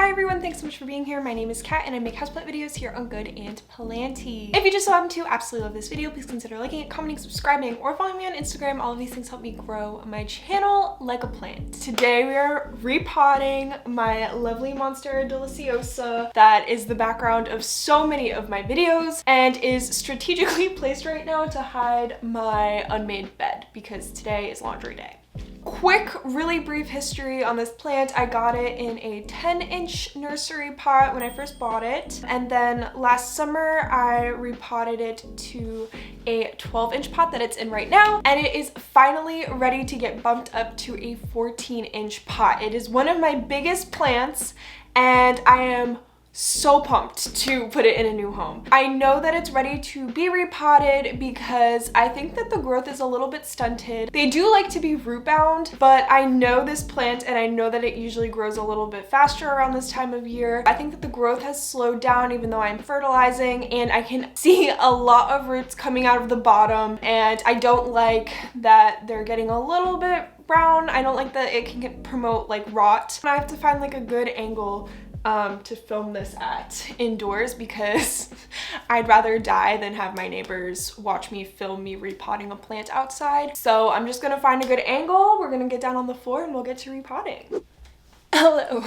Hi everyone, thanks so much for being here. My name is Kat and I make houseplant videos here on Good and Planty. If you just so happen to absolutely love this video, please consider liking it, commenting, subscribing, or following me on Instagram. All of these things help me grow my channel like a plant. Today we are repotting my lovely Monstera Deliciosa that is the background of so many of my videos and is strategically placed right now to hide my unmade bed because today is laundry day. Quick, really brief history on this plant. I got it in a 10-inch nursery pot when I first bought it. And then last summer, I repotted it to a 12-inch pot that it's in right now. And it is finally ready to get bumped up to a 14-inch pot. It is one of my biggest plants and I am so pumped to put it in a new home. I know that it's ready to be repotted because I think that the growth is a little bit stunted. They do like to be root bound, but I know this plant and I know that it usually grows a little bit faster around this time of year. I think that the growth has slowed down even though I'm fertilizing, and I can see a lot of roots coming out of the bottom, and I don't like that they're getting a little bit brown. I don't like that it can promote like rot. I have to find like a good angle to film this at indoors because I'd rather die than have my neighbors watch me film me repotting a plant outside. So I'm just gonna find a good angle. We're gonna get down on the floor and we'll get to repotting. Hello.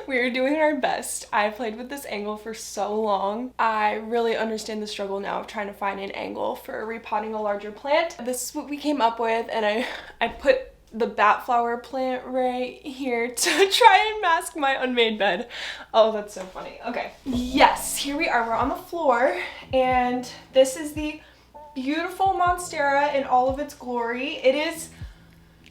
We're doing our best. I played with this angle for so long. I really understand the struggle now of trying to find an angle for repotting a larger plant. This is what we came up with, and I put the bat flower plant right here to try and mask my unmade bed. Oh, that's so funny. Okay. Yes, here we are. We're on the floor, and this is the beautiful Monstera in all of its glory. It is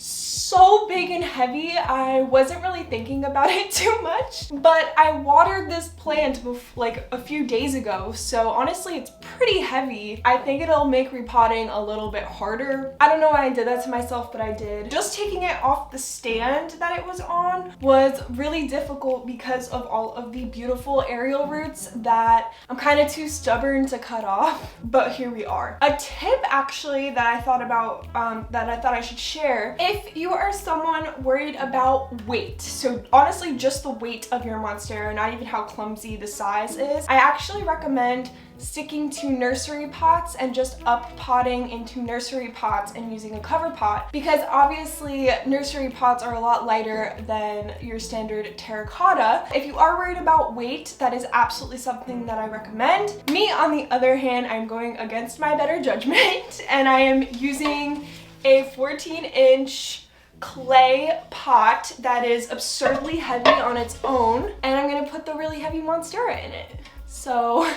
so big and heavy. I wasn't really thinking about it too much, but I watered this plant like a few days ago, so honestly it's pretty heavy. I think it'll make repotting a little bit harder. I don't know why I did that to myself, but I did. Just taking it off the stand that it was on was really difficult because of all of the beautiful aerial roots that I'm kind of too stubborn to cut off, but here we are. A tip actually that I thought about, that I thought I should share: if you are someone worried about weight, so honestly just the weight of your Monstera, not even how clumsy the size is, I actually recommend sticking to nursery pots and just up potting into nursery pots and using a cover pot, because obviously nursery pots are a lot lighter than your standard terracotta. If you are worried about weight, that is absolutely something that I recommend. Me, on the other hand, I'm going against my better judgment and I am using a 14-inch clay pot that is absurdly heavy on its own, and I'm gonna put the really heavy Monstera in it. So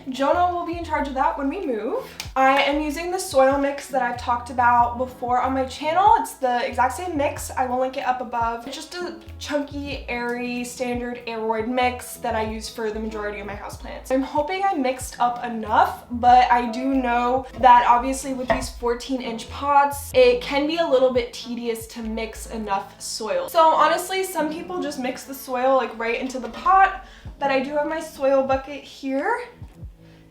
Jonah will be in charge of that when we move. I am using the soil mix that I've talked about before on my channel. It's the exact same mix. I will link it up above. It's just a chunky, airy, standard aeroid mix that I use for the majority of my houseplants. I'm hoping I mixed up enough, but I do know that obviously with these 14-inch pots, it can be a little bit tedious to mix enough soil. So honestly, some people just mix the soil like right into the pot, but I do have my soil bucket here,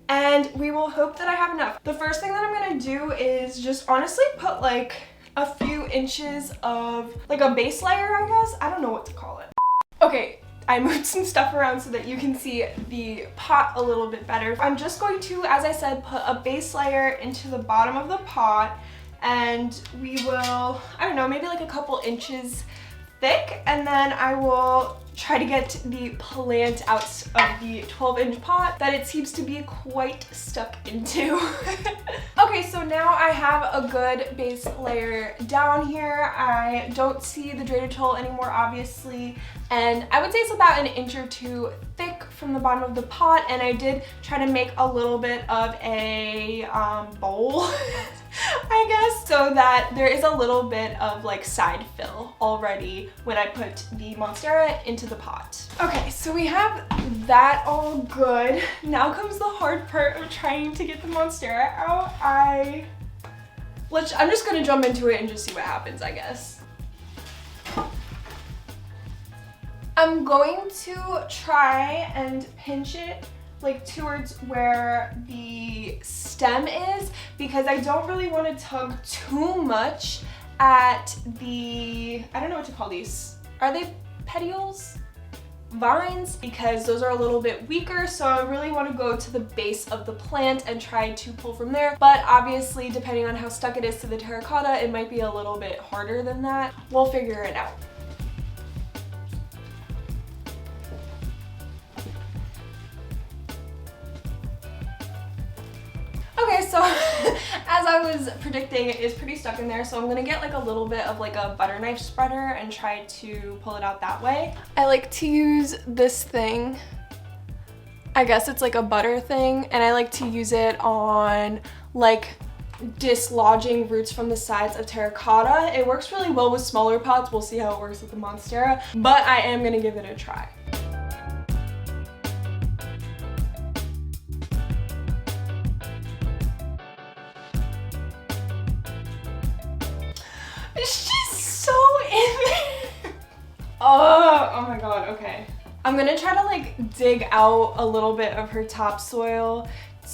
and we will hope that I have enough. The first thing that I'm gonna do is just honestly put like a few inches of like a base layer, I guess. I don't know what to call it. Okay, I moved some stuff around so that you can see the pot a little bit better. I'm just going to, as I said, put a base layer into the bottom of the pot, and we will, I don't know, maybe like a couple inches thick, and then I will try to get the plant out of the 12-inch pot that it seems to be quite stuck into. Okay, so now I have a good base layer down here. I don't see the drainage hole anymore, obviously, and I would say it's about an inch or two thick from the bottom of the pot, and I did try to make a little bit of a bowl I guess, so that there is a little bit of like side fill already when I put the Monstera into the pot. Okay, so we have that all good. Now comes the hard part of trying to get the Monstera out. I'm just gonna jump into it and just see what happens, I guess. I'm going to try and pinch it like towards where the stem is, because I don't really want to tug too much at the, I don't know what to call these. Are they petioles? vines because those are a little bit weaker, so I really want to go to the base of the plant and try to pull from there. But obviously, depending on how stuck it is to the terracotta, it might be a little bit harder than that. We'll figure it out. Okay, so as I was predicting, it is pretty stuck in there, so I'm gonna get like a little bit of like a butter knife spreader and try to pull it out that way. I like to use this thing. I guess it's like a butter thing, and I like to use it on like dislodging roots from the sides of terracotta. It works really well with smaller pots. We'll see how it works with the monstera, but I am gonna give it a try. She's so in there. Oh my god, okay. I'm gonna try to like dig out a little bit of her topsoil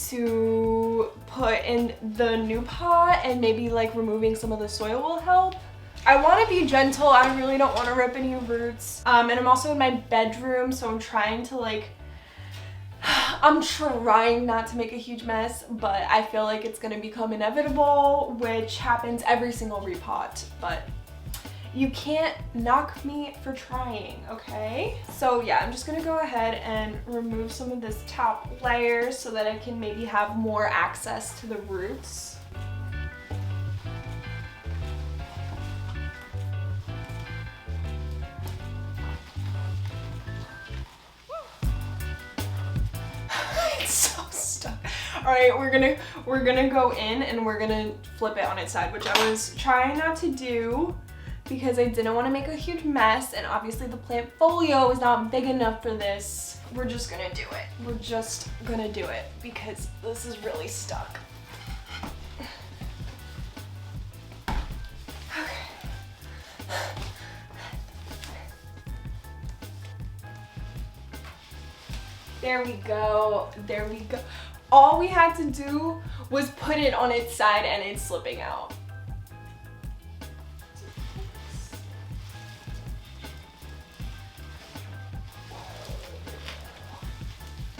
to put in the new pot, and maybe like removing some of the soil will help. I want to be gentle. I really don't want to rip any roots. And I'm also in my bedroom, so I'm trying to like, I'm trying not to make a huge mess, but I feel like it's gonna become inevitable, which happens every single repot, but you can't knock me for trying, okay? So yeah, I'm just gonna go ahead and remove some of this top layer so that I can maybe have more access to the roots. All right, we're gonna go in and we're gonna flip it on its side, which I was trying not to do because I didn't want to make a huge mess, and obviously the plant folio is not big enough for this. We're just gonna do it. We're just gonna do it because this is really stuck. Okay. There we go. There we go. All we had to do was put it on its side and it's slipping out.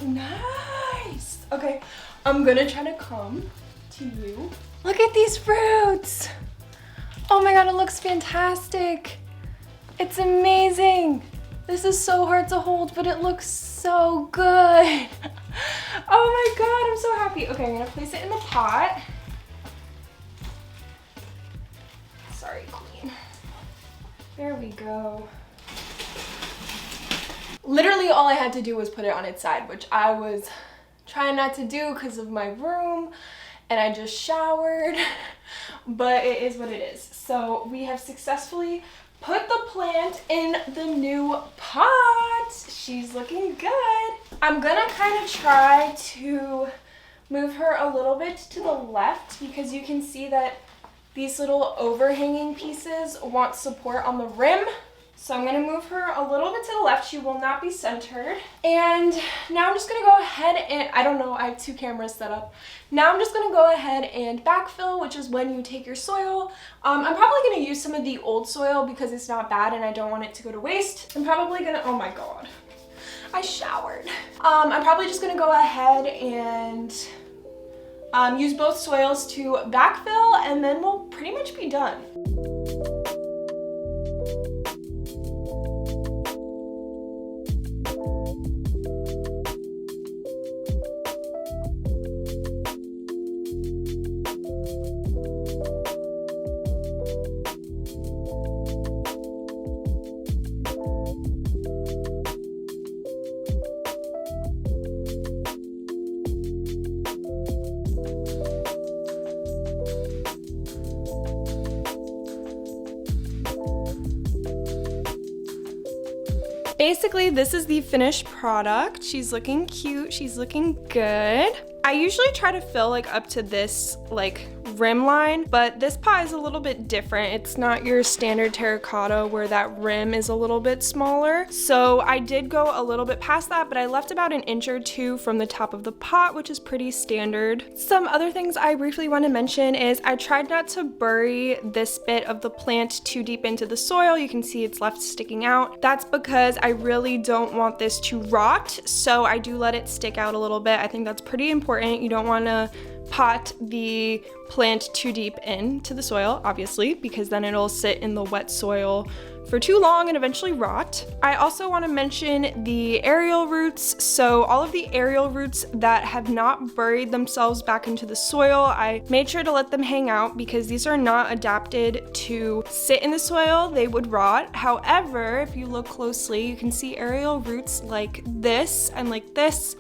Nice. Okay, I'm gonna try to come to you. Look at these fruits. Oh my god, it looks fantastic. It's amazing. This is so hard to hold, but it looks so good. Oh my god, I'm so happy. Okay, I'm gonna place it in the pot. Sorry, queen. There we go. Literally all I had to do was put it on its side, which I was trying not to do because of my room, and I just showered, but it is what it is. So we have successfully put the plant in the new pot. She's looking good. I'm gonna kind of try to move her a little bit to the left because you can see that these little overhanging pieces want support on the rim. So I'm gonna move her a little bit to the left. She will not be centered. And now I'm just gonna go ahead and, I don't know, I have two cameras set up. Now I'm just gonna go ahead and backfill, which is when you take your soil. I'm probably gonna use some of the old soil because it's not bad and I don't want it to go to waste. I'm probably gonna, oh my god, I showered. I'm probably just gonna go ahead and use both soils to backfill, and then we'll pretty much be done. Basically, this is the finished product. She's looking cute, she's looking good. I usually try to fill like up to this like rim line, but this pot is a little bit different. It's not your standard terracotta where that rim is a little bit smaller. So I did go a little bit past that, but I left about an inch or two from the top of the pot, which is pretty standard. Some other things I briefly want to mention is I tried not to bury this bit of the plant too deep into the soil. You can see it's left sticking out. That's because I really don't want this to rot, so I do let it stick out a little bit. I think that's pretty important. You don't want to pot the plant too deep into the soil, obviously, because then it'll sit in the wet soil for too long and eventually rot. I also want to mention the aerial roots. So all of the aerial roots that have not buried themselves back into the soil, I made sure to let them hang out because these are not adapted to sit in the soil. They would rot. However, if you look closely, you can see aerial roots like this and like this.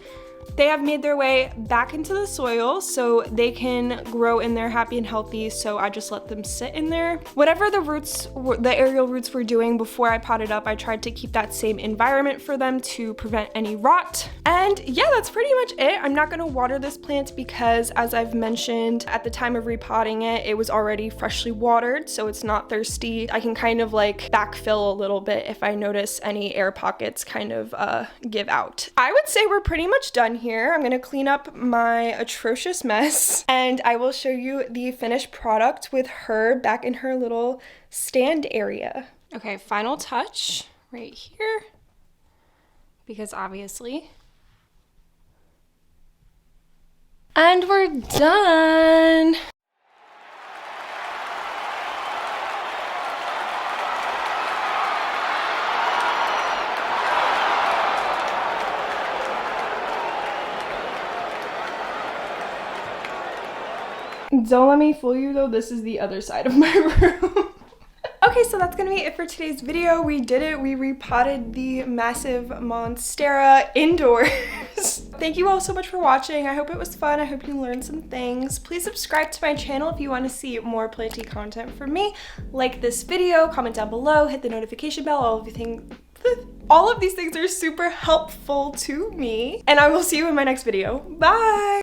They have made their way back into the soil so they can grow in there happy and healthy, so I just let them sit in there. Whatever the aerial roots were doing before I potted up, I tried to keep that same environment for them to prevent any rot. And yeah, that's pretty much it. I'm not gonna water this plant because, as I've mentioned, at the time of repotting it, it was already freshly watered, so it's not thirsty. I can kind of like backfill a little bit if I notice any air pockets kind of give out. I would say we're pretty much done here. I'm gonna clean up my atrocious mess and I will show you the finished product with her back in her little stand area. Okay, final touch right here, because obviously. And we're done. Don't let me fool you though, this is the other side of my room. Okay, so that's gonna be it for today's video. We did it. We repotted the massive monstera indoors. Thank you all so much for watching. I hope it was fun. I hope you learned some things. Please subscribe to my channel if you want to see more planty content from me. Like this video, comment down below, hit the notification bell, all of these things are super helpful to me. And I will see you in my next video. Bye!